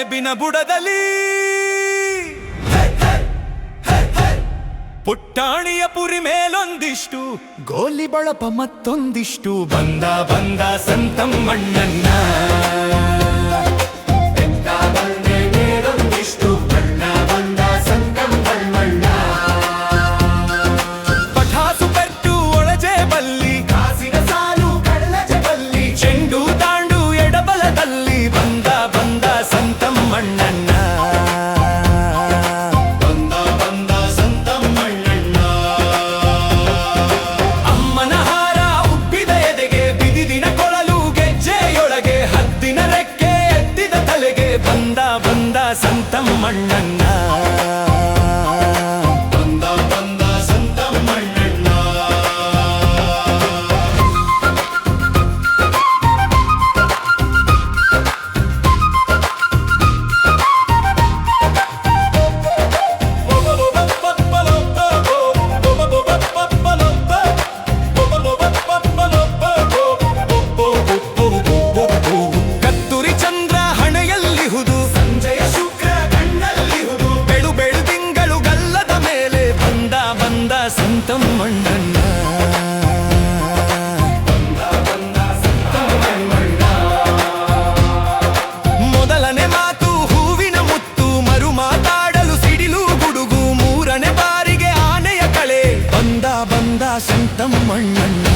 ಸೇಬಿನ ಬುಡದಲ್ಲಿ ಪುಟ್ಟಾಣಿಯ ಪುರಿ ಮೇಲೊಂದಿಷ್ಟು ಗೋಲಿ ಬಳಪ ಮತ್ತೊಂದಿಷ್ಟು ಬಂದ ಬಂದ ಸಂತಮ್ಮಣ್ಣನ್ನ ಪಠಾಸು ಪೆಟ್ಟು ಒಳಜೆ ಬಲ್ಲಿ ಕಾಸಿನ ಸಾಲು ಕಳ್ಳಜೆ ಬಲ್ಲಿ ಚೆಂಡು ತಾಂಡು ಎಡಬಲದಲ್ಲಿ ಬಂದ ಬಂದ ಸಂತಮ್ಮಣ್ಣನ್ನ ಸಂತಮ್ಮಣ್ಣನ್ನ ಬಂದ ಬಂದ ಸಂತಮ್ಮಣ್ಣನ್ನ ಕತ್ತೂರಿ ಚಂದ್ರ ಹಣೆಯಲ್ಲಿಹುದು ಸಂಜೆಯ ಸಂತಮ್ಮಣ್ಣನ್ನ ಮೊದಲನೇ ಮಾತು ಹೂವಿನ ಮುತ್ತು ಮರು ಮಾತಾಡಲು ಸಿಡಿಲು ಗುಡುಗು ಮೂರನೇ ಬಾರಿಗೆ ಆನೆಯ ಕಳೆ ಬಂದ ಬಂದ ಸಂತಮ್ಮಣ್ಣನ್ನ